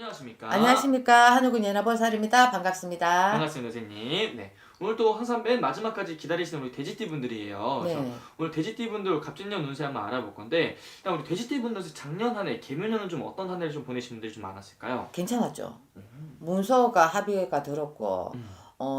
안녕하십니까. 안녕하십니까. 한우군 연합원살입니다. 반갑습니다. 반갑습니다, 선생님. 네. 오늘 또 항상 맨 마지막까지 기다리시는 우리 돼지띠 분들이에요. 그래서 네. 오늘 돼지띠 분들 갑진년 운세 한번 알아볼 건데, 일단 우리 돼지띠 분들 작년 한 해, 개묘년은 좀 어떤 한 해를 좀 보내신 분들이 좀 많았을까요? 괜찮았죠. 문서가 합의가 들었고 음.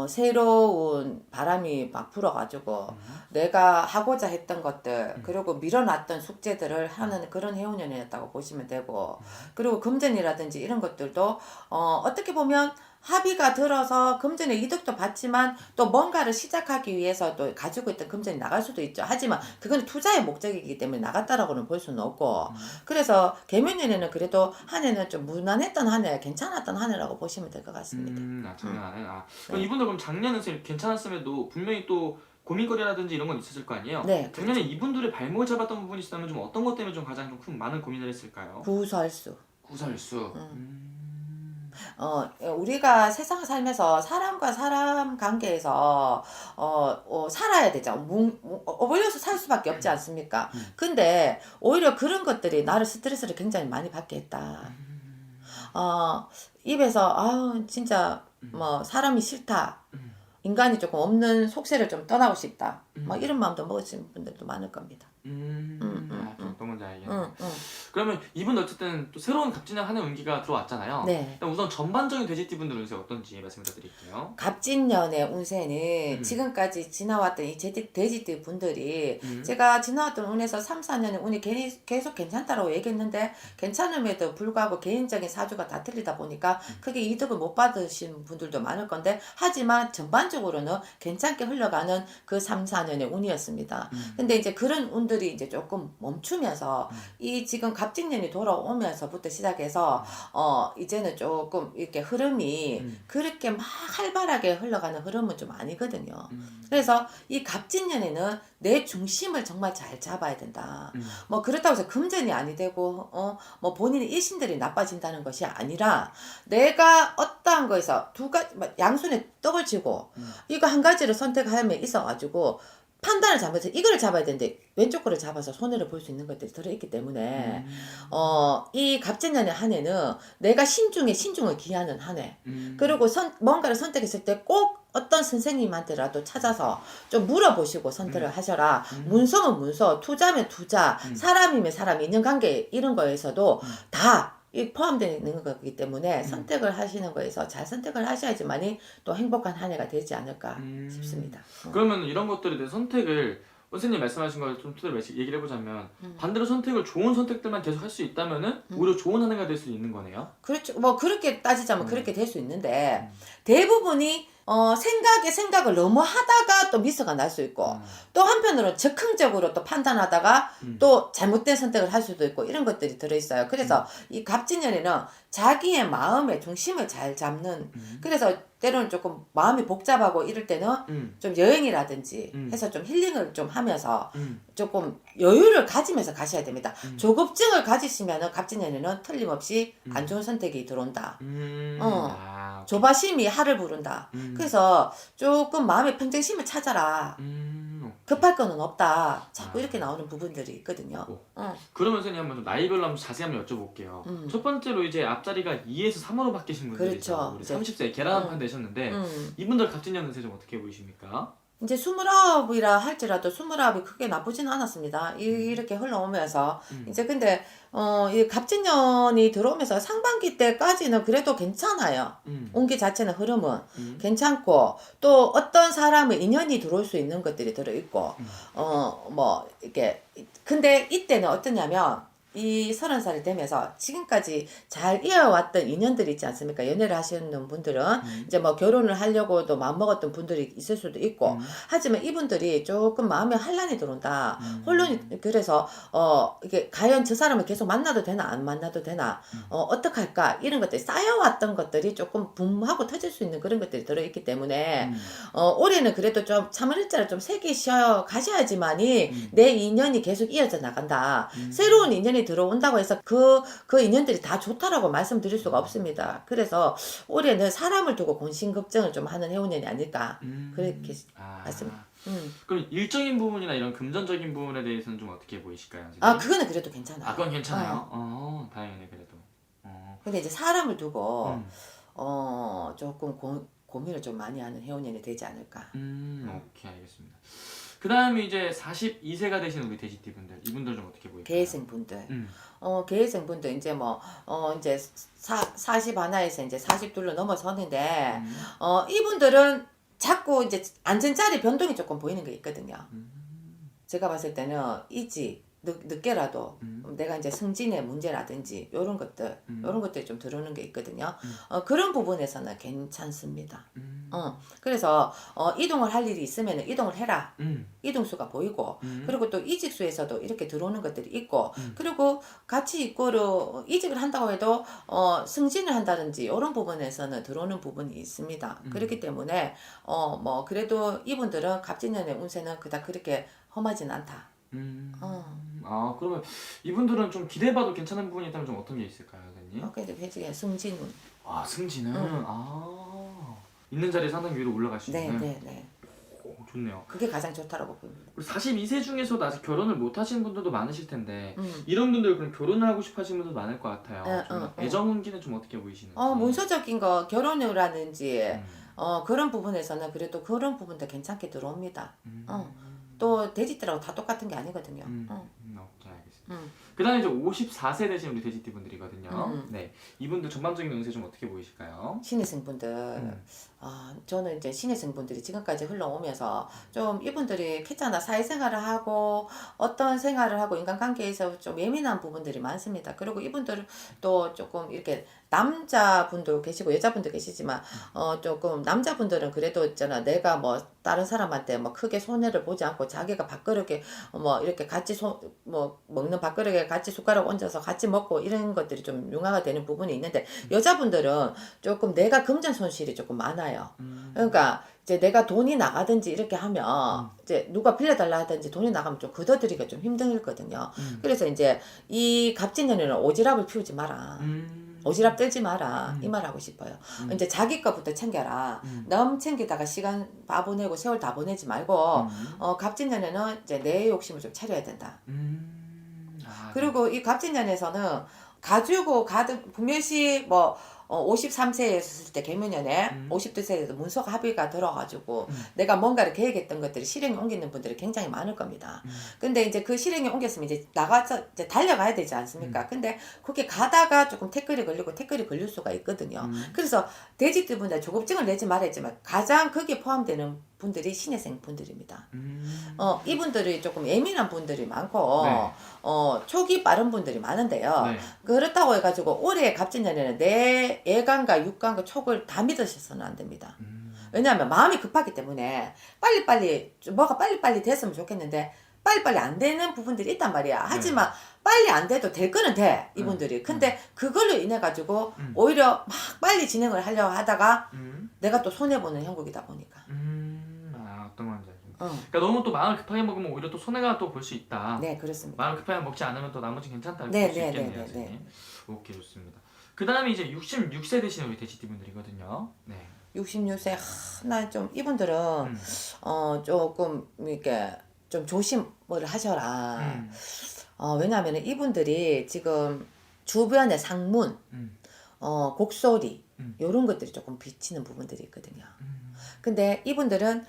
새로운 바람이 막 불어가지고 내가 하고자 했던 것들 그리고 밀어놨던 숙제들을 하는 그런 해운년이었다고 보시면 되고, 그리고 금전이라든지 이런 것들도 어떻게 보면 합의가 들어서 금전의 이득도 받지만 또 뭔가를 시작하기 위해서 또 가지고 있던 금전이 나갈 수도 있죠. 하지만 그건 투자의 목적이기 때문에 나갔다라고는 볼 수는 없고, 그래서 개묘년에는 그래도 한 해는 좀 무난했던 한 해, 괜찮았던 한 해라고 보시면 될 것 같습니다. 작년 한 해. 그럼 네. 이분들 그럼 작년은 선생님 괜찮았음에도 분명히 또 고민거리라든지 이런 건 있었을 거 아니에요? 네, 작년에 그렇죠. 이분들의 발목을 잡았던 부분이 있다면 좀 어떤 것 때문에 좀 가장 좀 큰 많은 고민을 했을까요? 구설수. 구설수. 우리가 세상을 살면서 사람과 사람 관계에서 살아야 되죠. 어울려서 살 수밖에 없지 않습니까? 근데 오히려 그런 것들이 나를 스트레스를 굉장히 많이 받게 했다. 입에서 아우 진짜 뭐 사람이 싫다. 인간이 조금 없는 속세를 좀 떠나고 싶다. 뭐 이런 마음도 먹으신 분들도 많을 겁니다. 좀 어떤 건지 알겠네. 응, 응. 그러면 이분 어쨌든 또 새로운 갑진년 한 해 운기가 들어왔잖아요. 네. 일단 우선 전반적인 돼지띠 분들 운세 어떤지 말씀 드릴게요. 갑진년의 운세는 지금까지 지나왔던 이 돼지띠 분들이 제가 지나왔던 운에서 3, 4년의 운이 계속 괜찮다라고 얘기했는데, 괜찮음에도 불구하고 개인적인 사주가 다 틀리다 보니까 크게 이득을 못 받으신 분들도 많을 건데, 하지만 전반적으로는 괜찮게 흘러가는 그 3, 4년의 운이었습니다. 근데 이제 그런 운들이 이제 조금 멈추면서 이 지금 갑진년이 돌아오면서부터 시작해서 이제는 조금 이렇게 흐름이 그렇게 막 활발하게 흘러가는 흐름은 좀 아니거든요. 그래서 이 갑진년에는 내 중심을 정말 잘 잡아야 된다. 뭐 그렇다고 해서 금전이 아니 되고 뭐 본인의 일신들이 나빠진다는 것이 아니라, 내가 어떠한 거에서 두 가지 양손에 떡을 쥐고 이거 한 가지를 선택하면 있어가지고 판단을 잘못해서 이거를 잡아야 되는데 왼쪽 거를 잡아서 손해를 볼 수 있는 것들이 들어있기 때문에 이 갑진년의 한 해는 내가 신중에 신중을 기하는 한 해. 그리고 뭔가를 선택했을 때 꼭 어떤 선생님한테라도 찾아서 좀 물어보시고 선택을 하셔라. 문서면 문서, 투자면 투자, 사람이면 사람, 인연관계 이런 거에서도 다 포함되어 있는 거기 때문에 선택을 하시는 거에서 잘 선택을 하셔야지만이 또 행복한 한 해가 되지 않을까 싶습니다. 그러면 이런 것들에 대해 선택을 선생님 말씀하신 걸 좀 토대로 얘기를 해보자면 반대로 선택을 좋은 선택들만 계속 할 수 있다면은 오히려 좋은 한 해가 될 수 있는 거네요. 그렇죠. 뭐 그렇게 따지자면 그렇게 될 수 있는데, 대부분이 생각을 너무 하다가 또 미스가 날 수 있고, 또 한편으로 즉흥적으로 또 판단하다가 또 잘못된 선택을 할 수도 있고, 이런 것들이 들어있어요. 그래서 이 갑진년에는 자기의 마음의 중심을 잘 잡는, 그래서 때로는 조금 마음이 복잡하고 이럴 때는 좀 여행이라든지 해서 좀 힐링을 좀 하면서 조금 여유를 가지면서 가셔야 됩니다. 조급증을 가지시면은 갑진년에는 틀림없이 안 좋은 선택이 들어온다. 조바심이 하를 부른다. 그래서 조금 마음의 평정심을 찾아라. 급할 거는 없다. 자꾸 이렇게 나오는 부분들이 있거든요. 그러면 선생님 한번 좀 나이별로 한번 자세히 한번 여쭤볼게요. 첫 번째로 이제 앞자리가 2에서 3으로 바뀌신 분들이죠. 그렇죠. 우리 30세 계란 한 판 되셨는데 이분들 갑진년 운세 좀 어떻게 보이십니까? 이제 29이라 할지라도 29이 크게 나쁘지는 않았습니다. 이렇게 흘러오면서 이제 근데 이 갑진년이 들어오면서 상반기 때까지는 그래도 괜찮아요. 운기 자체는 흐름은 괜찮고, 또 어떤 사람의 인연이 들어올 수 있는 것들이 들어있고 뭐 이렇게. 근데 이때는 어떠냐면 이 30살이 되면서 지금까지 잘 이어왔던 인연들이 있지 않습니까? 연애를 하시는 분들은 이제 뭐 결혼을 하려고도 마음먹었던 분들이 있을 수도 있고, 하지만 이분들이 조금 마음에 환란이 들어온다. 혼란이, 그래서 이게 과연 저 사람을 계속 만나도 되나 안 만나도 되나, 어떡할까, 이런 것들이 쌓여왔던 것들이 조금 붐하고 터질 수 있는 그런 것들이 들어있기 때문에 올해는 그래도 좀 참을자를 좀 세게 쉬어 가셔야지만이 내 인연이 계속 이어져 나간다. 새로운 인연이 들어온다고 해서 그 인연들이 다 좋다라고 말씀드릴 수가 없습니다. 그래서 올해는 사람을 두고 곤신걱정을 좀 하는 해운년이 아닐까 그렇게 말씀니다. 그럼 일적인 부분이나 이런 금전적인 부분에 대해서는 좀 어떻게 보이실까요, 선생님? 그거는 그래도 괜찮아요. 그건 괜찮아요. 다행이네 그래도. 근데 이제 사람을 두고 음. 조금 고민을 좀 많이 하는 해운년이 되지 않을까. 오케이 알겠습니다. 그 다음에 이제 42세가 되신 우리 돼지띠 분들 이분들 좀 어떻게 보일까요? 계생분들. 음. 계생분들 이제 이제 40 하나에서 이제 40둘로 넘어서는데 이분들은 자꾸 이제 앉은 자리 변동이 조금 보이는 게 있거든요. 제가 봤을 때는 늦게라도 내가 이제 승진의 문제라든지 이런 것들이 좀 들어오는 게 있거든요. 그런 부분에서는 괜찮습니다. 그래서 이동을 할 일이 있으면 이동을 해라. 이동수가 보이고 그리고 또 이직수에서도 이렇게 들어오는 것들이 있고 그리고 같이 있고로 이직을 한다고 해도 승진을 한다든지 이런 부분에서는 들어오는 부분이 있습니다. 그렇기 때문에 그래도 이분들은 갑진년의 운세는 그닥 그렇게 험하진 않다. 아 그러면 이분들은 좀 기대해봐도 괜찮은 부분이 있다면 좀 어떤 게 있을까요, 선생님? 근데 회직의 승진운. 아 승진은 있는 자리에 상당히 위로 올라갈 수 있는. 네. 오, 좋네요. 그게 가장 좋다라고 봅니다. 우리 42세 중에서도 아직 결혼을 못 하신 분들도 많으실 텐데 이런 분들 그럼 결혼을 하고 싶어 하시는 분들도 많을 것 같아요. 좀 애정 운기는 좀 어떻게 보이시는지. 문서적인 거 결혼이라든지 그런 부분에서는 그래도 그런 부분도 괜찮게 들어옵니다. 또 돼지띠라고 다 똑같은 게 아니거든요. 오케이 알겠습니다. 그 다음에 이제 54세 되신 우리 돼지띠 분들이거든요. 네, 이분들 전반적인 운세 좀 어떻게 보이실까요? 신입생분들. 저는 이제 신입생분들이 지금까지 흘러오면서 좀 이분들이 캐잖아 사회생활을 하고 어떤 생활을 하고 인간관계에서 좀 예민한 부분들이 많습니다. 그리고 이분들은 또 조금 이렇게 남자분도 계시고 여자분도 계시지만 조금 남자분들은 그래도 있잖아 내가 다른 사람한테 크게 손해를 보지 않고 자기가 밥그릇에 이렇게 같이 먹는 밥그릇에 같이 숟가락 얹어서 같이 먹고 이런 것들이 좀 융화가 되는 부분이 있는데 여자분들은 조금 내가 금전 손실이 조금 많아요. 그러니까 이제 내가 돈이 나가든지 이렇게 하면 이제 누가 빌려달라 하든지 돈이 나가면 좀 걷어들이기가 좀 힘들거든요. 그래서 이제 이 갑진년에는 오지랖을 피우지 마라. 오지랖 떨지 마라. 이 말 하고 싶어요. 이제 자기 거부터 챙겨라. 너무 챙기다가 시간 다 보내고 세월 다 보내지 말고 갑진년에는 이제 내 욕심을 좀 차려야 된다. 그리고 이 갑진년에서는 가지고 분명시 53세에 있을 때 개묘년에 52세에도 문서가 합의가 들어가지고 내가 뭔가를 계획했던 것들이 실행에 옮기는 분들이 굉장히 많을 겁니다. 근데 이제 그 실행에 옮겼으면 이제 나가서 이제 달려가야 되지 않습니까? 근데 그게 가다가 조금 태클이 걸릴 수가 있거든요. 그래서 돼지띠분들 조급증을 내지 말았지만 가장 거기에 포함되는 분들이 신혜생 분들입니다. 이분들이 조금 예민한 분들이 많고 촉이 빠른 분들이 많은데요. 그렇다고 해가지고 올해 갑진년에는 내 예감과 육감과 촉을 다 믿으셔서는 안 됩니다. 왜냐하면 마음이 급하기 때문에 뭐가 빨리빨리 됐으면 좋겠는데 빨리빨리 안 되는 부분들이 있단 말이야. 하지만 빨리 안 돼도 될 거는 돼 이분들이. 근데 그걸로 인해 가지고 오히려 막 빨리 진행을 하려고 하다가 내가 또 손해보는 형국이다 보니까. 어떤 건지 알겠습니다. 그러니까 너무 또 마음을 급하게 먹으면 오히려 또 손해가 또 볼 수 있다. 네, 그렇습니다. 마음을 급하게 먹지 않으면 또 나머지 괜찮다 이렇게 볼 수 있겠네요. 선생님. 오케이 좋습니다. 그 다음에 이제 66세 되시는 우리 돼지띠 분들이거든요. 네. 66세 나 좀 이분들은 조금 이렇게 좀 조심을 하셔라. 왜냐하면 이분들이 지금 주변의 상문, 곡소리 이런 것들이 조금 비치는 부분들이 있거든요. 근데 이분들은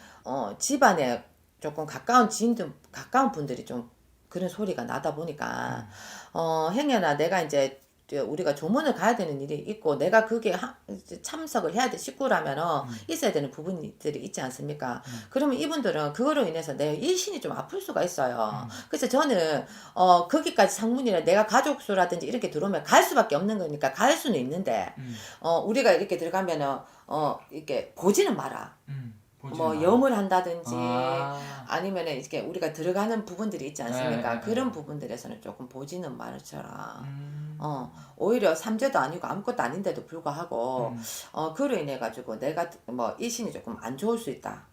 집안에 조금 가까운 지인들, 가까운 분들이 좀 그런 소리가 나다 보니까 행여나 내가 이제 우리가 조문을 가야 되는 일이 있고 내가 그게 참석을 해야 돼 식구라면 있어야 되는 부분들이 있지 않습니까? 그러면 이분들은 그거로 인해서 내 일신이 좀 아플 수가 있어요. 그래서 저는 거기까지 상문이나 내가 가족수라든지 이렇게 들어오면 갈 수밖에 없는 거니까 갈 수는 있는데 우리가 이렇게 들어가면은 이렇게 보지는 마라. 염을 한다든지 아니면은 이렇게 우리가 들어가는 부분들이 있지 않습니까? 그런 부분들에서는 조금 보지는 말아쳐라. 오히려 삼재도 아니고 아무것도 아닌데도 불구하고 그로 인해 가지고 내가 일신이 조금 안 좋을 수 있다.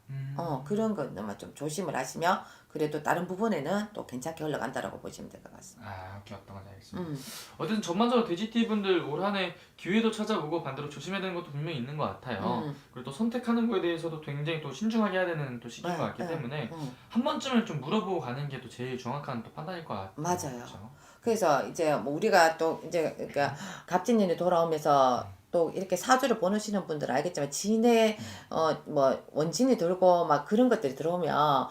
그런 것만 좀 조심을 하시면 그래도 다른 부분에는 또 괜찮게 흘러간다라고 보시면 될 것 같습니다. 오케이 어떤 건지 알겠습니다. 어쨌든 전반적으로 돼지띠 분들 올 한 해 기회도 찾아오고 반대로 조심해야 되는 것도 분명히 있는 것 같아요. 그리고 또 선택하는 거에 대해서도 굉장히 또 신중하게 해야 되는 또 시기인 것 같기 때문에 한 번쯤은 좀 물어보고 가는 게 또 제일 정확한 또 판단일 것 같아요. 맞아요. 그렇죠? 그래서 이제 뭐 우리가 또 이제 그러니까 갑진년이 돌아오면서 또 이렇게 사주를 보내시는 분들은 알겠지만 진에 뭐 원진이 들고 막 그런 것들이 들어오면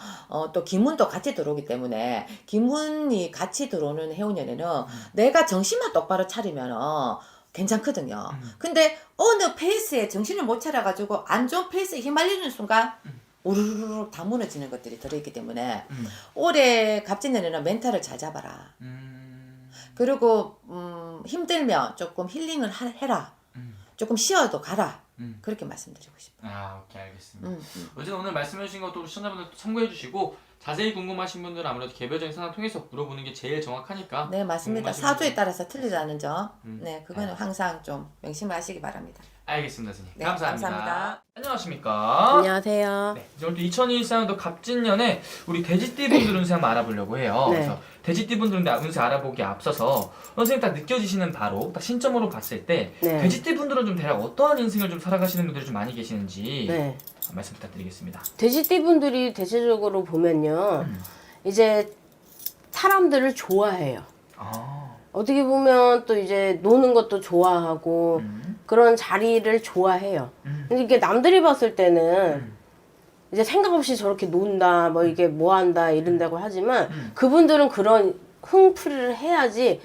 또 기문도 같이 들어오기 때문에 기문이 같이 들어오는 해운년에는 내가 정신만 똑바로 차리면은 괜찮거든요. 근데 어느 페이스에 정신을 못 차려가지고 안 좋은 페이스에 휘말리는 순간 우르르르 다 무너지는 것들이 들어있기 때문에 올해 갑진년에는 멘탈을 잘 잡아라. 그리고 힘들면 조금 힐링을 해라. 조금 쉬어도 가라. 그렇게 말씀드리고 싶어요. 아, 오케이, 알겠습니다. 어쨌든 오늘 말씀해 주신 것도 우리 시청자분들 참고해 주시고 자세히 궁금하신 분들은 아무래도 개별적인 상황 통해서 물어보는 게 제일 정확하니까. 네, 맞습니다. 궁금하신 사주에 분들. 따라서 틀리다는 점. 네, 그거는 항상 좀 명심을 하시기 바랍니다. 알겠습니다, 선생님. 네, 감사합니다. 감사합니다. 안녕하십니까? 안녕하세요. 네, 이제 또 2024년도 갑진년에 우리 돼지띠 분들 운세 한번 알아보려고 해요. 네. 그래서 돼지띠 분들 운세 알아보기에 앞서서 선생님 딱 느껴지시는 바로 딱 신점으로 봤을 때 네. 돼지띠 분들은 좀 대략 어떠한 인생을 좀 살아가시는 분들이 좀 많이 계시는지 네. 말씀 부탁드리겠습니다. 돼지띠 분들이 대체적으로 보면요. 이제 사람들을 좋아해요. 아, 어떻게 보면 또 이제 노는 것도 좋아하고 그런 자리를 좋아해요. 근데 이게 남들이 봤을 때는 이제 생각 없이 저렇게 논다, 뭐 이게 뭐 한다 이런다고 하지만 그분들은 그런 흥풀이를 해야지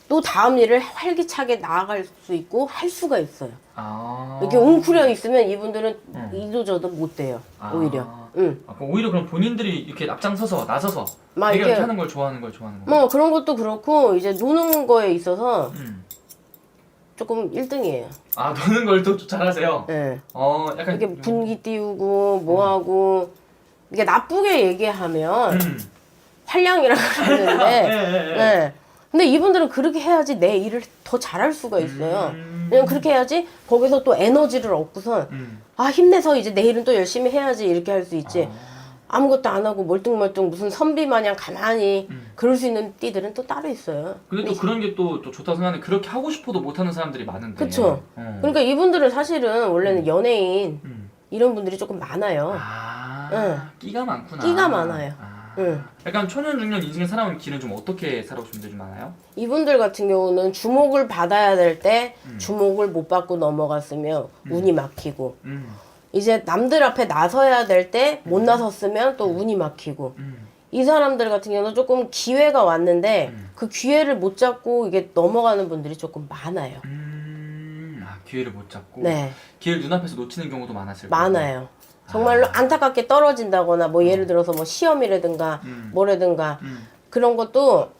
또 다음 일을 활기차게 나아갈 수 있고 할 수가 있어요. 아, 이렇게 웅크려 있으면 이분들은 이도저도 못 돼요. 오히려. 응. 아, 그럼 오히려 그럼 본인들이 이렇게 앞장서서 나서서 막 내가 이게- 이렇게 하는 걸 좋아하는 걸 좋아하는 거. 뭐 그런 것도 그렇고 이제 노는 거에 있어서 조금 1등이에요. 아, 노는 걸 또 잘하세요. 예. 약간 이렇게 분기 띄우고 뭐 하고 이게 나쁘게 얘기하면 활량이라고 그러는데 예. 근데 이분들은 그렇게 해야지 내 일을 더 잘할 수가 있어요. 왜냐면 그렇게 해야지 거기서 또 에너지를 얻고선 아 힘내서 이제 내일은 또 열심히 해야지 이렇게 할 수 있지. 아무것도 안 하고 멀뚱멀뚱 무슨 선비 마냥 가만히 그럴 수 있는 띠들은 또 따로 있어요. 근데 또 그런 게 또 좋다고 생각하는 그렇게 하고 싶어도 못하는 사람들이 많은데. 그쵸. 그러니까 이분들은 사실은 원래는 연예인 이런 분들이 조금 많아요. 아, 끼가 많구나. 끼가 많아요. 응. 약간 초년 중년 인생을 살아온 길은 좀 어떻게 살아오신 분들이 좀 많아요? 이분들 같은 경우는 주목을 받아야 될 때 주목을 못 받고 넘어갔으며 운이 막히고 이제 남들 앞에 나서야 될 때 못 나섰으면 또 운이 막히고 이 사람들 같은 경우는 조금 기회가 왔는데 그 기회를 못 잡고 이게 넘어가는 분들이 조금 많아요. 기회를 못 잡고 네. 기회를 눈앞에서 놓치는 경우도 많았을 거고. 많아요. 정말로 안타깝게 떨어진다거나 뭐 예를 들어서 뭐 시험이라든가 뭐라든가 그런 것도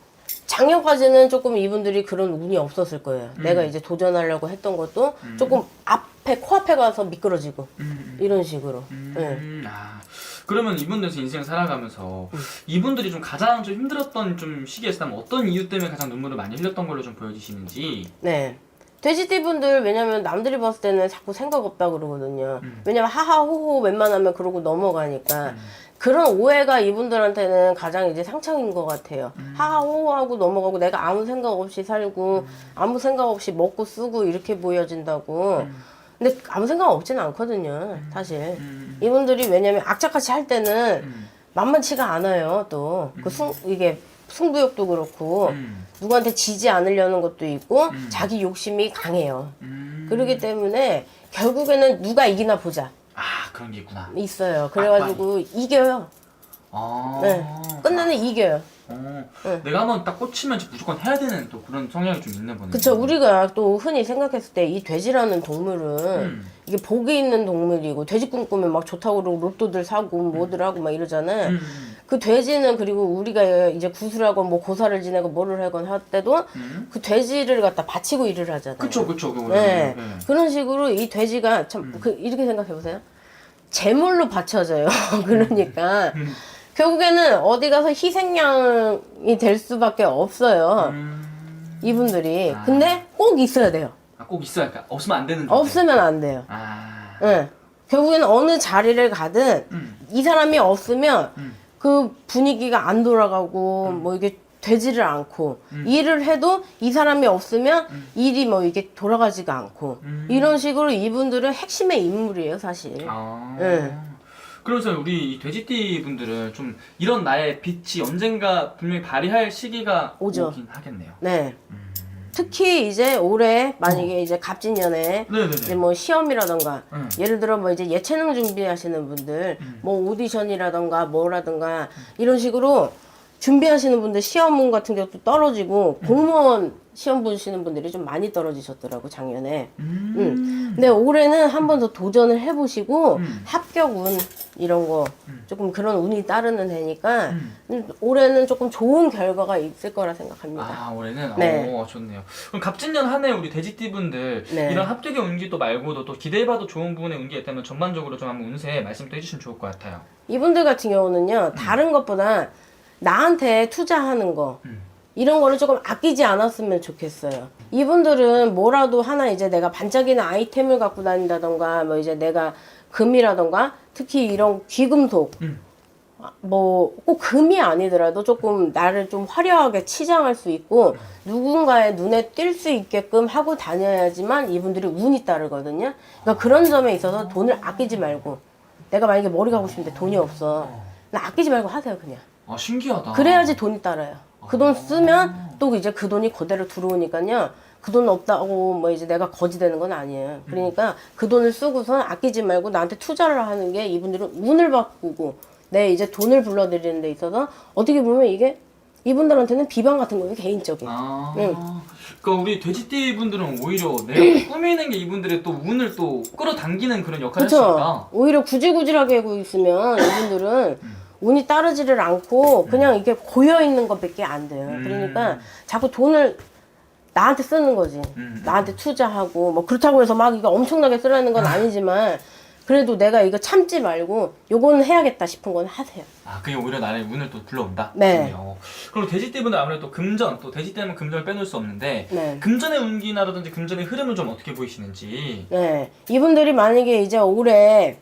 작년까지는 조금 이분들이 그런 운이 없었을 거예요. 내가 이제 도전하려고 했던 것도 조금 앞에 코앞에 가서 미끄러지고 이런 식으로. 네. 그러면 이분들에서 인생을 살아가면서 이분들이 좀 가장 좀 힘들었던 좀 시기였다면 어떤 이유 때문에 가장 눈물을 많이 흘렸던 걸로 좀 보여지시는지. 네. 돼지띠 분들 왜냐면 남들이 봤을 때는 자꾸 생각 없다 그러거든요. 왜냐면 하하호호 웬만하면 그러고 넘어가니까 그런 오해가 이분들한테는 가장 이제 상처인 것 같아요. 하하호호하고 넘어가고 내가 아무 생각 없이 살고 아무 생각 없이 먹고 쓰고 이렇게 보여진다고. 근데 아무 생각 없지는 않거든요, 사실. 이분들이 왜냐면 악착같이 할 때는 만만치가 않아요, 또. 이게 승부욕도 그렇고, 누구한테 지지 않으려는 것도 있고, 자기 욕심이 강해요. 그렇기 때문에 결국에는 누가 이기나 보자. 아, 그런 게 있구나. 있어요. 그래가지고 이겨요. 네. 끝내는 이겨요. 내가 한번 딱 꽂히면 무조건 해야 되는 또 그런 성향이 좀 있는 거네요. 그쵸. 우리가 또 흔히 생각했을 때 이 돼지라는 동물은 이게 복이 있는 동물이고 돼지 꿈꾸면 막 좋다고 그러고 로또들 사고 뭐들 하고 막 이러잖아요. 그 돼지는 그리고 우리가 이제 구슬하고 뭐 고사를 지내고 뭐를 하건 할 때도 그 돼지를 갖다 바치고 일을 하잖아요. 그쵸. 네. 그런 식으로 이 돼지가 참 이렇게 생각해 보세요. 제물로 바쳐져요. 그러니까 결국에는 어디 가서 희생양이 될 수밖에 없어요. 이분들이. 근데 꼭 있어야 돼요. 꼭 있어야 할까? 없으면 안 되는 상태. 없으면 안 돼요. 네. 결국에는 어느 자리를 가든 이 사람이 없으면 그 분위기가 안 돌아가고 뭐 이게 되지를 않고 일을 해도 이 사람이 없으면 일이 뭐 이게 돌아가지가 않고 이런 식으로 이분들은 핵심의 인물이에요, 사실. 아. 네. 그래서 우리 이 돼지띠 분들은 좀 이런 나의 빛이 언젠가 분명히 발휘할 시기가 오죠. 오긴 하겠네요. 네. 특히 이제 올해 만약에 이제 갑진년에 네네네. 이제 뭐 시험이라던가 응. 예를 들어 뭐 이제 예체능 준비하시는 분들 뭐 오디션이라던가 뭐라던가 이런 식으로 준비하시는 분들 시험 같은 것도 떨어지고 공무원 시험 보시는 분들이 좀 많이 떨어지셨더라고 작년에. 근데 올해는 한 번 더 도전을 해보시고 합격운 이런 거 조금 그런 운이 따르는 해니까 올해는 조금 좋은 결과가 있을 거라 생각합니다. 아 올해는 네. 좋네요. 그럼 갑진년 한 해 우리 돼지띠 분들 네. 이런 합격의 운기 또 말고도 또 기대해봐도 좋은 부분의 운기가 있다면 전반적으로 좀 한번 운세 말씀 또 해주시면 좋을 것 같아요. 이분들 같은 경우는요 다른 것보다 나한테 투자하는 거 이런 거를 조금 아끼지 않았으면 좋겠어요. 이분들은 뭐라도 하나 이제 내가 반짝이는 아이템을 갖고 다닌다던가 뭐 이제 내가 금이라던가 특히 이런 귀금속 뭐 꼭 금이 아니더라도 조금 나를 좀 화려하게 치장할 수 있고 누군가의 눈에 띌 수 있게끔 하고 다녀야지만 이분들이 운이 따르거든요. 그러니까 그런 점에 있어서 돈을 아끼지 말고 내가 만약에 머리 가고 싶은데 돈이 없어. 나 아끼지 말고 하세요 그냥. 아 신기하다. 그래야지 돈이 따라요. 그 돈 쓰면 또 이제 그 돈이 그대로 들어오니까요. 그 돈 없다고 뭐 이제 내가 거지 되는 건 아니에요. 그러니까 그 돈을 쓰고선 아끼지 말고 나한테 투자를 하는 게 이분들은 운을 바꾸고 내 이제 돈을 불러들이는 데 있어서 어떻게 보면 이게 이분들한테는 비방 같은 거예요. 개인적인. 그러니까 우리 돼지띠 분들은 오히려 내가 꾸미는 게 이분들의 또 운을 또 끌어당기는 그런 역할을 할 수 그렇죠. 있다. 오히려 구질구질하게 하고 있으면 이분들은 운이 따르지를 않고 그냥 이게 고여 있는 것밖에 안 돼요. 그러니까 자꾸 돈을 나한테 쓰는 거지. 나한테 투자하고 뭐 그렇다고 해서 막 이거 엄청나게 쓰라는 건 아니지만 그래도 내가 이거 참지 말고 요거는 해야겠다 싶은 건 하세요. 아 그게 오히려 나의 운을 또 불러온다. 네. 좋네요. 그리고 돼지띠 분들 아무래도 또 금전 또 돼지띠 하면 금전을 빼놓을 수 없는데 네. 금전의 운기나라든지 금전의 흐름을 좀 어떻게 보이시는지. 네. 이분들이 만약에 이제 올해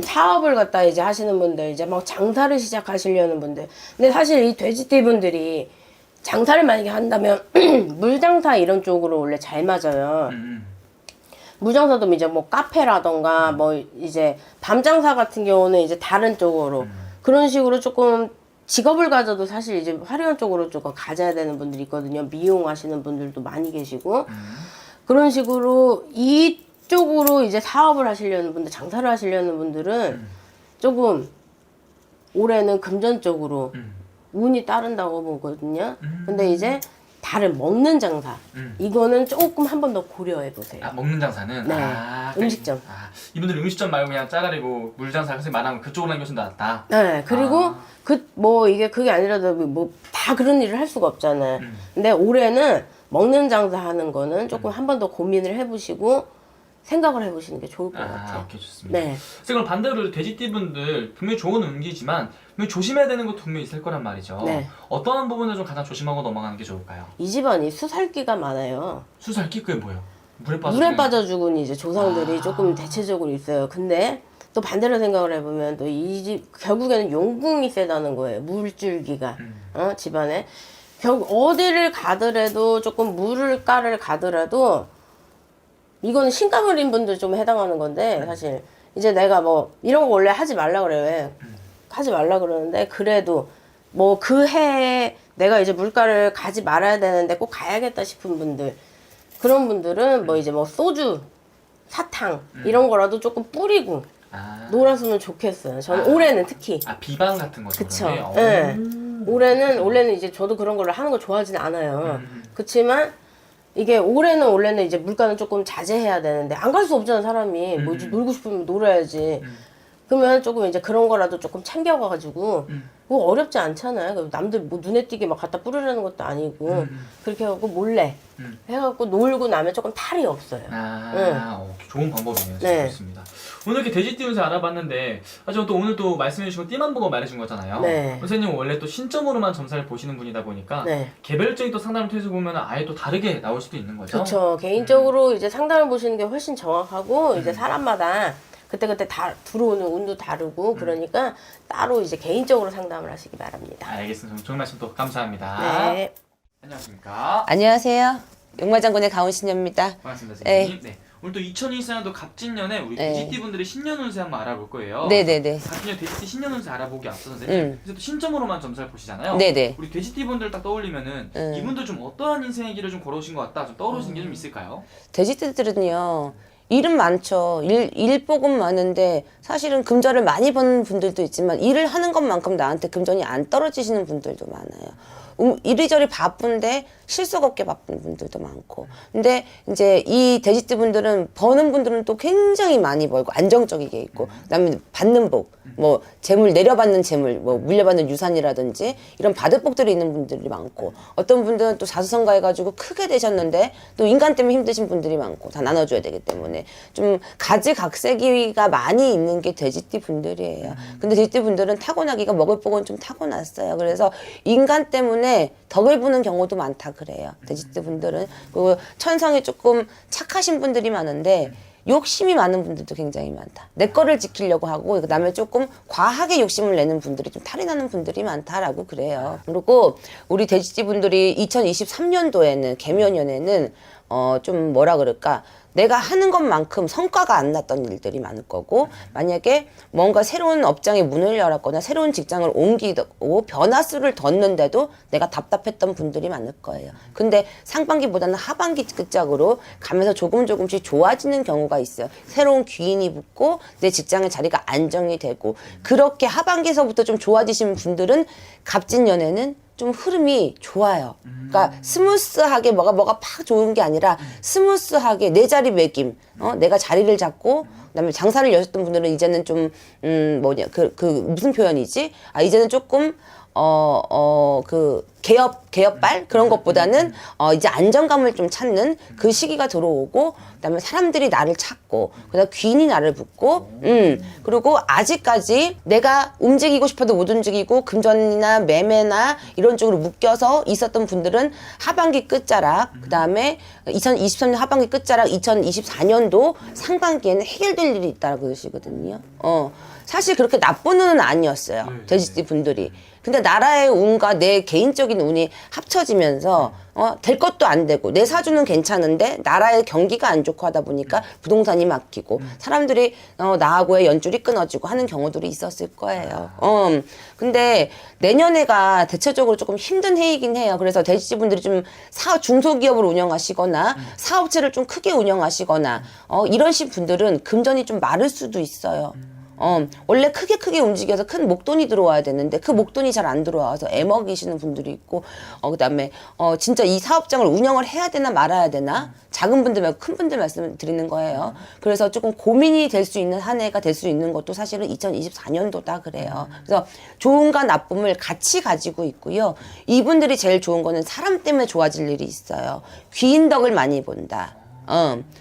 사업을 갖다 이제 하시는 분들, 이제 막 장사를 시작하시려는 분들. 근데 사실 이 돼지띠 분들이 장사를 만약에 한다면 물장사 이런 쪽으로 원래 잘 맞아요. 물장사도 이제 뭐 카페라던가 뭐 이제 밤장사 같은 경우는 이제 다른 쪽으로 그런 식으로 조금 직업을 가져도 사실 이제 화려한 쪽으로 조금 가져야 되는 분들이 있거든요. 미용하시는 분들도 많이 계시고 그런 식으로 이쪽으로 이제 사업을 하시려는 분들, 장사를 하시려는 분들은 조금 올해는 금전 쪽으로 운이 따른다고 보거든요. 근데 이제 다른 먹는 장사 이거는 조금 한 번 더 고려해 보세요. 아 먹는 장사는 네. 아, 음식점. 아, 이분들 음식점 말고 그냥 짜가리고 물장사 사실 말하면 그쪽으로 하는 것이 낫다. 네, 그리고 그 뭐 이게 그게 아니라도 뭐 다 그런 일을 할 수가 없잖아요. 근데 올해는 먹는 장사 하는 거는 조금 한 번 더 고민을 해보시고 생각을 해보시는 게 좋을 것 같아요. 오케이 좋습니다. 네. 그래서 그럼 반대로 돼지띠 분들 분명히 좋은 운기지만 분명히 조심해야 되는 것도 분명히 있을 거란 말이죠. 네. 어떠한 부분을 좀 가장 조심하고 넘어가는 게 좋을까요? 이 집안이 수살기가 많아요. 수살기 그게 뭐예요? 물에 빠져. 물에 빠져 죽은 이제 조상들이 조금 대체적으로 있어요. 근데 또 반대로 생각을 해보면 또 이 집 결국에는 용궁이 세다는 거예요. 물줄기가 집안에 결국 어디를 가더라도 조금 물가를 가더라도 이거는 신가물인 분들 좀 해당하는 건데 사실 이제 내가 뭐 이런 거 원래 하지 말라 그래요. 하지 말라 그러는데 그래도 뭐 그 해에 내가 이제 물가를 가지 말아야 되는데 꼭 가야겠다 싶은 분들 그런 분들은 뭐 이제 뭐 소주, 사탕 이런 거라도 조금 뿌리고 놀았으면 좋겠어요. 저는 올해는 특히. 아 비방 같은 거죠. 그쵸. 네. 올해는 이제 저도 그런 걸 하는 거 좋아하지는 않아요. 그렇지만 이게 원래는 이제 물가는 조금 자제해야 되는데 안 갈 수 없잖아 사람이. 뭐 놀고 싶으면 놀아야지. 그러면 조금 이제 그런 거라도 조금 챙겨가가지고 뭐 어렵지 않잖아요. 남들 뭐 눈에 띄게 막 갖다 뿌리라는 것도 아니고 그렇게 해갖고 몰래 해갖고 놀고 나면 조금 탈이 없어요. 좋은 방법이네요. 네. 좋습니다. 오늘 이렇게 돼지띠 운세 알아봤는데 하지만 또 오늘 또 말씀해주신 띠만 보고 말해준 거잖아요. 네. 선생님 원래 또 신점으로만 점사를 보시는 분이다 보니까 네. 개별적인 또 상담을 통해서 보면 아예 또 다르게 나올 수도 있는 거죠. 그렇죠. 개인적으로 이제 상담을 보시는 게 훨씬 정확하고 이제 사람마다 그때그때 다 들어오는 운도 다르고 그러니까 따로 이제 개인적으로 상담을 하시기 바랍니다. 알겠습니다. 좋은 말씀 또 감사합니다. 네. 안녕하십니까. 안녕하세요. 용마장군의 가온신녀입니다. 반갑습니다. 네. 선생님. 네. 오늘 또 2024년도 갑진년에 우리 네. 돼지띠 분들의 신년 운세 한번 알아볼 거예요. 네네네. 갑진년 돼지띠 신년 운세 알아보기 앞서서 응. 그래서 또 신점으로만 점수를 보시잖아요. 네네. 우리 돼지띠 분들 딱 떠올리면은 이분들 좀 어떠한 인생의 길을 좀 걸어오신 것 같다, 좀 떠오르신 게 좀 있을까요? 돼지띠들은요, 일은 많죠. 일복은 많은데, 사실은 금전을 많이 버는 분들도 있지만, 일을 하는 것만큼 나한테 금전이 안 떨어지시는 분들도 많아요. 이리저리 바쁜데, 실속 없게 바쁜 분들도 많고. 근데 이제 이 돼지띠 분들은, 버는 분들은 또 굉장히 많이 벌고, 안정적이게 있고, 그 다음에 받는 복, 뭐, 재물, 내려받는 재물, 뭐, 물려받는 유산이라든지, 이런 받을 복들이 있는 분들이 많고, 어떤 분들은 또 자수성가 해가지고 크게 되셨는데, 또 인간 때문에 힘드신 분들이 많고, 다 나눠줘야 되기 때문에, 좀 가지각색이가 많이 있는 게 돼지띠 분들이에요. 근데 돼지띠 분들은 타고나기가 먹을 복은 좀 타고났어요. 그래서 인간 때문에 덕을 부는 경우도 많다 그래요. 돼지띠 분들은. 그리고 천성이 조금 착하신 분들이 많은데, 욕심이 많은 분들도 굉장히 많다. 내 거를 지키려고 하고, 그 다음에 조금 과하게 욕심을 내는 분들이 좀 탈이 나는 분들이 많다라고 그래요. 그리고 우리 돼지띠 분들이 2023년도에는, 개묘년에는, 좀 뭐라 그럴까. 내가 하는 것만큼 성과가 안 났던 일들이 많을 거고, 만약에 뭔가 새로운 업장에 문을 열었거나 새로운 직장을 옮기고 변화수를 뒀는데도 내가 답답했던 분들이 많을 거예요. 근데 상반기보다는 하반기 끝짝으로 가면서 조금씩 좋아지는 경우가 있어요. 새로운 귀인이 붙고 내 직장의 자리가 안정이 되고, 그렇게 하반기에서부터 좀 좋아지신 분들은 갑진년에는 좀 흐름이 좋아요. 그러니까 스무스하게 뭐가 팍 좋은 게 아니라 스무스하게 내 자리 매김, 내가 자리를 잡고, 그다음에 장사를 여셨던 분들은 이제는 좀 무슨 표현이지? 이제는 조금 개업발 그런 것보다는 이제 안정감을 좀 찾는 그 시기가 들어오고, 그다음에 사람들이 나를 찾고, 그다음 귀인이 나를 붙고, 그리고 아직까지 내가 움직이고 싶어도 못 움직이고 금전이나 매매나 이런 쪽으로 묶여서 있었던 분들은 하반기 끝자락, 그다음에 2023년 하반기 끝자락, 2024년도 상반기에는 해결될 일이 있다고 그러시거든요. 사실 그렇게 나쁜 운은 아니었어요. 돼지띠 분들이. 근데 나라의 운과 내 개인적인 운이 합쳐지면서 될 것도 안 되고, 내 사주는 괜찮은데 나라의 경기가 안 좋고 하다 보니까 부동산이 막히고 사람들이 나하고의 연줄이 끊어지고 하는 경우들이 있었을 거예요. 근데 내년에가 대체적으로 조금 힘든 해이긴 해요. 그래서 돼지띠 분들이 좀 중소기업을 운영하시거나 사업체를 좀 크게 운영하시거나 이러신 분들은 금전이 좀 마를 수도 있어요. 원래 크게 움직여서 큰 목돈이 들어와야 되는데 그 목돈이 잘 안 들어와서 애먹이시는 분들이 있고, 그 다음에 진짜 이 사업장을 운영을 해야 되나 말아야 되나, 작은 분들 말고 큰 분들 말씀을 드리는 거예요. 그래서 조금 고민이 될 수 있는 한 해가 될 수 있는 것도 사실은 2024년도다 그래요. 그래서 좋음과 나쁨을 같이 가지고 있고요. 이분들이 제일 좋은 거는 사람 때문에 좋아질 일이 있어요. 귀인덕을 많이 본다.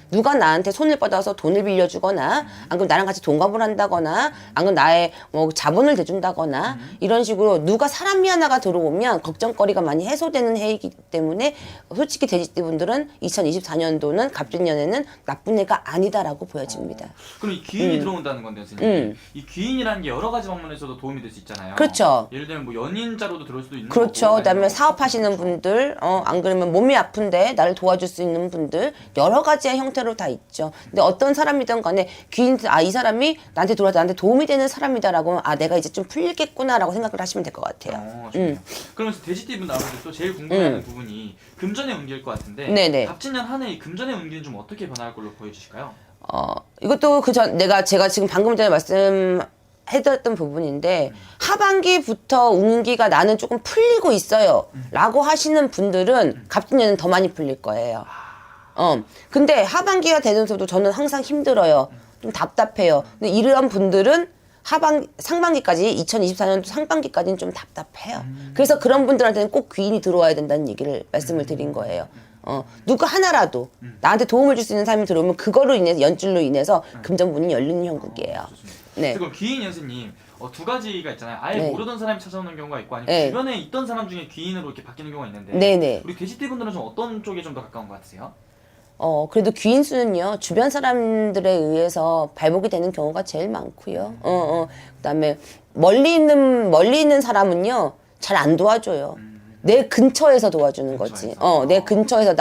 누가 나한테 손을 뻗어서 돈을 빌려주거나, 안 그러면 나랑 같이 동갑을 한다거나, 안 그러면 나의 뭐 자본을 대준다거나, 이런 식으로 누가 사람이 하나가 들어오면 걱정거리가 많이 해소되는 해이기 때문에, 솔직히 돼지띠 분들은 2024년도는 갑진년에는 나쁜 해가 아니다라고 보여집니다. 그럼 이 귀인이 들어온다는 건데, 선생님. 이 귀인이라는 게 여러 가지 방면에서도 도움이 될 수 있잖아요. 그렇죠. 예를 들면 뭐 연인자로도 들어올 수도 있는 그렇죠. 거고, 그다음에 아니면 사업하시는 분들, 안 그러면 몸이 아픈데 나를 도와줄 수 있는 분들, 여러 가지의 형태로 다 있죠. 근데 어떤 사람이든 간에 귀인, 이 사람이 나한테 도움이 되는 사람이다라고 하면, 내가 이제 좀 풀리겠구나라고 생각을 하시면 될 것 같아요. 좋네요. 그러면서 돼지띠 분 나오는데 또 제일 궁금해하는 부분이 금전의 운기일 것 같은데, 네네. 갑진년 한 해 이 금전의 운기는 좀 어떻게 변할 걸로 보여주실까요? 이것도 제가 지금 방금 전에 말씀해드렸던 부분인데, 하반기부터 운기가 나는 조금 풀리고 있어요 라고 하시는 분들은 갑진년은 더 많이 풀릴 거예요. 근데 하반기가 되면서도 저는 항상 힘들어요. 좀 답답해요. 근데 이러한 분들은 상반기까지, 2024년도 상반기까지는 좀 답답해요. 그래서 그런 분들한테는 꼭 귀인이 들어와야 된다는 얘기를 말씀을 드린 거예요. 누가 하나라도 나한테 도움을 줄 수 있는 사람이 들어오면 그거로 인해서, 연줄로 인해서 금전문이 열리는 형국이에요. 네. 그럼 귀인 연수님, 두 가지가 있잖아요. 아예 네. 모르던 사람이 찾아오는 경우가 있고, 아니면 네. 주변에 있던 사람 중에 귀인으로 이렇게 바뀌는 경우가 있는데, 네네. 우리 돼지띠 분들은 좀 어떤 쪽에 좀 더 가까운 것 같으세요? 그래도 귀인 수는요, 주변 사람들에 의해서 발복이 되는 경우가 제일 많고요. 그다음에 멀리 있는 사람은요, 잘 안 도와줘요. 내 근처에서 도와주는 거지. 근처에서. 내 근처에서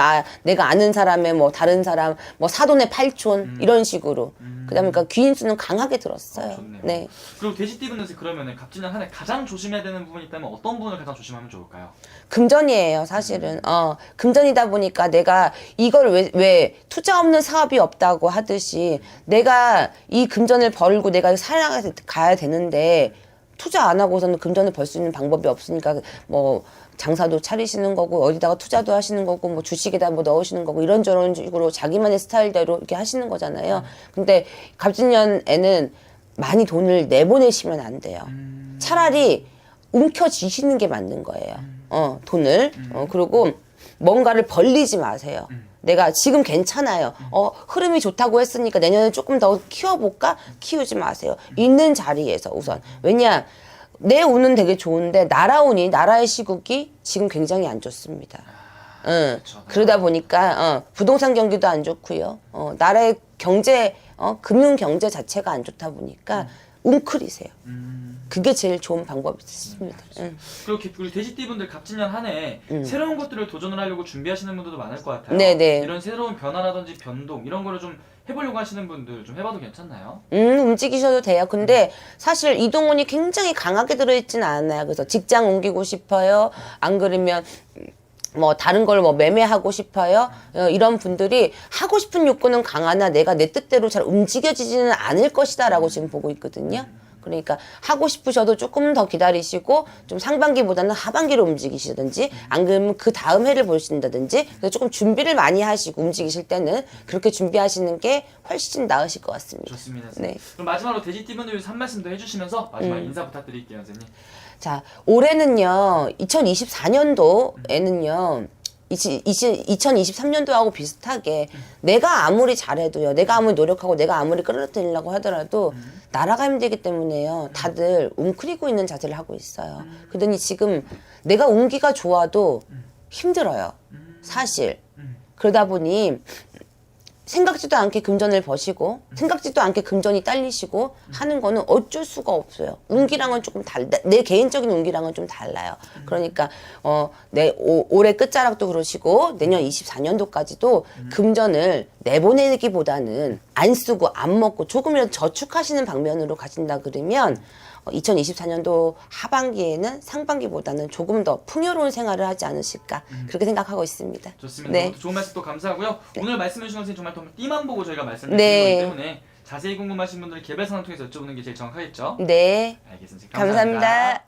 내가 아는 사람의 뭐 다른 사람, 뭐 사돈의 팔촌 이런 식으로. 그다음에 그러니까 귀인수는 강하게 들었어요. 좋네요. 네. 그리고 돼지띠분들은 그러면 갑진년 한 해 가장 조심해야 되는 부분이 있다면 어떤 부분을 가장 조심하면 좋을까요? 금전이에요, 사실은. 금전이다 보니까 내가 이걸 왜 투자 없는 사업이 없다고 하듯이 내가 이 금전을 벌고 내가 살아가야 되는데 투자 안 하고서는 금전을 벌 수 있는 방법이 없으니까 뭐 장사도 차리시는 거고 어디다가 투자도 하시는 거고 뭐 주식에다 뭐 넣으시는 거고 이런저런 식으로 자기만의 스타일대로 이렇게 하시는 거잖아요. 근데 갑진년에는 많이 돈을 내보내시면 안 돼요. 차라리 움켜쥐시는 게 맞는 거예요. 돈을. 그리고 뭔가를 벌리지 마세요. 내가 지금 괜찮아요. 흐름이 좋다고 했으니까 내년에 조금 더 키워볼까? 키우지 마세요. 있는 자리에서 우선. 왜냐, 내 운은 되게 좋은데 나라운이, 나라의 시국이 지금 굉장히 안 좋습니다. 그렇죠. 그러다 보니까 부동산 경기도 안 좋고요. 나라의 경제, 금융 경제 자체가 안 좋다 보니까 웅크리세요. 그게 제일 좋은 방법이었습니다. 그리고 돼지띠분들 갑진년 한 해 새로운 것들을 도전을 하려고 준비하시는 분들도 많을 것 같아요. 네네. 이런 새로운 변화라든지 변동 이런 거를 좀 해보려고 하시는 분들 좀 해봐도 괜찮나요? 움직이셔도 돼요. 근데 사실 이동운이 굉장히 강하게 들어있진 않아요. 그래서 직장 옮기고 싶어요. 안 그러면 뭐 다른 걸 뭐 매매하고 싶어요. 이런 분들이 하고 싶은 욕구는 강하나 내가 내 뜻대로 잘 움직여지지는 않을 것이다라고 지금 보고 있거든요. 그러니까 하고 싶으셔도 조금 더 기다리시고 좀 상반기보다는 하반기로 움직이시든지 안 그러면 그 다음 해를 보신다든지 그래서 조금 준비를 많이 하시고 움직이실 때는 그렇게 준비하시는 게 훨씬 나으실 것 같습니다. 좋습니다. 네. 그럼 마지막으로 돼지띠분들 위해서 한 말씀 더 해주시면서 마지막 인사 부탁드릴게요, 선생님. 자, 올해는요, 2024년도에는요, 2023년도하고 비슷하게 내가 아무리 잘해도요, 내가 아무리 노력하고 내가 아무리 끌어들이려고 하더라도 나라가 힘들기 때문에요, 다들 웅크리고 있는 자세를 하고 있어요. 그러더니 지금 내가 운기가 좋아도 힘들어요. 사실. 그러다 보니 생각지도 않게 금전을 버시고 생각지도 않게 금전이 딸리시고 하는 거는 어쩔 수가 없어요. 운기랑은 조금 내 개인적인 운기랑은 좀 달라요. 그러니까 올해 끝자락도 그러시고 내년 24년도까지도 금전을 내보내기보다는 안 쓰고 안 먹고 조금이라도 저축하시는 방면으로 가신다 그러면 2024년도 하반기에는 상반기보다는 조금 더 풍요로운 생활을 하지 않으실까 그렇게 생각하고 있습니다. 좋습니다. 네. 좋은 말씀 또 감사하고요. 오늘 말씀해주신 것은 정말 띠만 보고 저희가 말씀을 네. 드리는 거기 때문에 자세히 궁금하신 분들은 개별 상황 통해서 여쭤보는 게 제일 정확하겠죠? 네. 알겠습니다. 감사합니다.